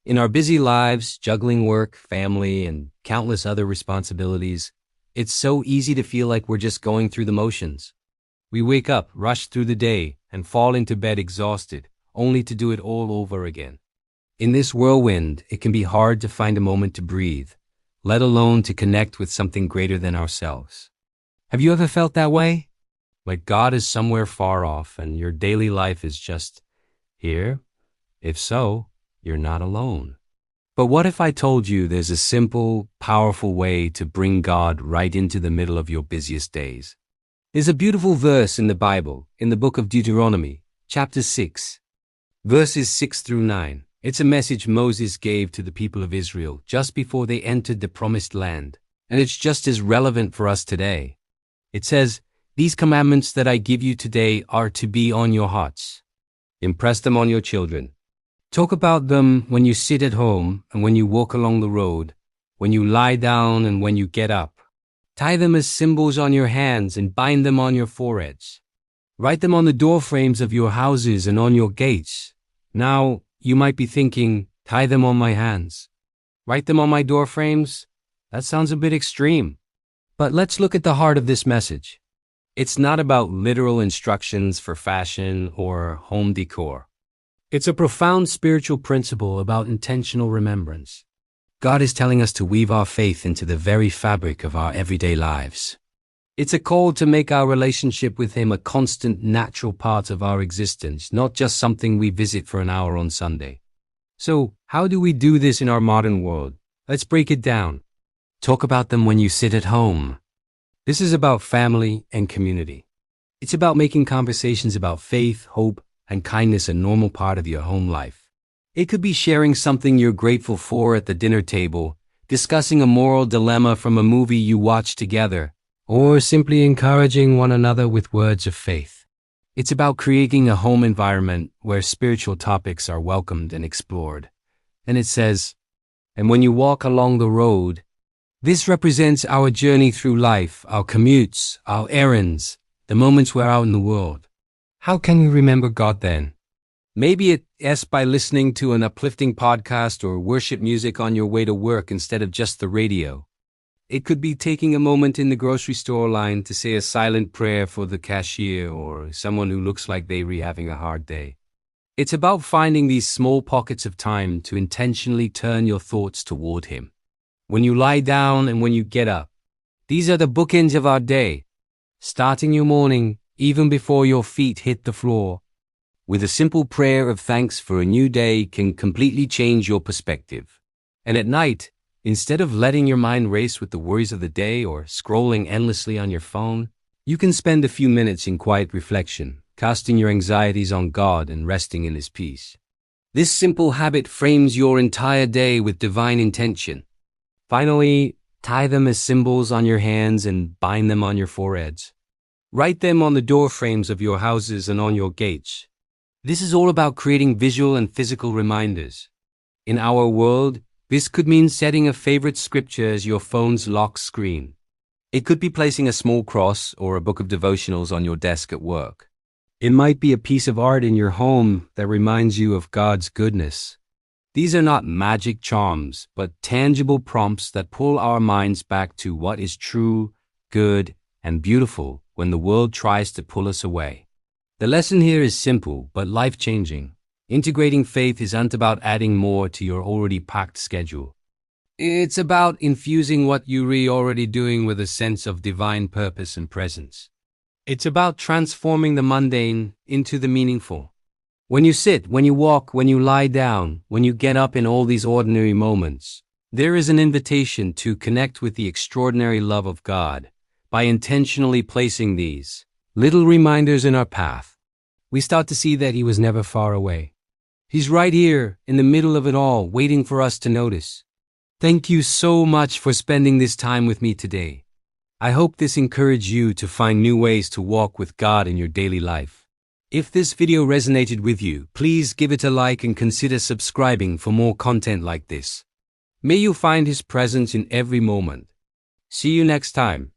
In our busy lives, juggling work, family, and countless other responsibilities, it's so easy to feel like we're just going through the motions. We wake up, rush through the day, and fall into bed exhausted, only to do it all over again. In this whirlwind, it can be hard to find a moment to breathe, let alone to connect with something greater than ourselves. Have you ever felt that way? Like God is somewhere far off and your daily life is just here? If so, you're not alone. But what if I told you there's a simple, powerful way to bring God right into the middle of your busiest days? There's a beautiful verse in the Bible, in the book of Deuteronomy, chapter 6, verses 6 through 9. It's a message Moses gave to the people of Israel just before they entered the promised land, and it's just as relevant for us today. It says, "These commandments that I give you today are to be on your hearts. Impress them on your children. Talk about them when you sit at home and when you walk along the road, when you lie down and when you get up. Tie them as symbols on your hands and bind them on your foreheads. Write them on the doorframes of your houses and on your gates." Now, you might be thinking, tie them on my hands. Write them on my doorframes? That sounds a bit extreme. But let's look at the heart of this message. It's not about literal instructions for fashion or home decor. It's a profound spiritual principle about intentional remembrance. God is telling us to weave our faith into the very fabric of our everyday lives. It's a call to make our relationship with Him a constant, natural part of our existence, not just something we visit for an hour on Sunday. So, how do we do this in our modern world? Let's break it down. Talk about them when you sit at home. This is about family and community. It's about making conversations about faith, hope, and kindness a normal part of your home life. It could be sharing something you're grateful for at the dinner table, discussing a moral dilemma from a movie you watched together, or simply encouraging one another with words of faith. It's about creating a home environment where spiritual topics are welcomed and explored. And it says, "And when you walk along the road," this represents our journey through life, our commutes, our errands, the moments we're out in the world. How can we remember God then? Maybe it's by listening to an uplifting podcast or worship music on your way to work instead of just the radio. It could be taking a moment in the grocery store line to say a silent prayer for the cashier or someone who looks like they're having a hard day. It's about finding these small pockets of time to intentionally turn your thoughts toward Him. When you lie down and when you get up, these are the bookends of our day. Starting your morning, even before your feet hit the floor, with a simple prayer of thanks for a new day can completely change your perspective. And at night, instead of letting your mind race with the worries of the day or scrolling endlessly on your phone, you can spend a few minutes in quiet reflection, casting your anxieties on God and resting in His peace. This simple habit frames your entire day with divine intention. Finally, tie them as symbols on your hands and bind them on your foreheads. Write them on the doorframes of your houses and on your gates. This is all about creating visual and physical reminders. In our world, this could mean setting a favorite scripture as your phone's lock screen. It could be placing a small cross or a book of devotionals on your desk at work. It might be a piece of art in your home that reminds you of God's goodness. These are not magic charms, but tangible prompts that pull our minds back to what is true, good, and beautiful when the world tries to pull us away. The lesson here is simple but life-changing. Integrating faith isn't about adding more to your already packed schedule. It's about infusing what you're already doing with a sense of divine purpose and presence. It's about transforming the mundane into the meaningful. When you sit, when you walk, when you lie down, when you get up in all these ordinary moments, there is an invitation to connect with the extraordinary love of God by intentionally placing these little reminders in our path. We start to see that He was never far away. He's right here in the middle of it all, waiting for us to notice. Thank you so much for spending this time with me today. I hope this encouraged you to find new ways to walk with God in your daily life. If this video resonated with you, please give it a like and consider subscribing for more content like this. May you find His presence in every moment. See you next time.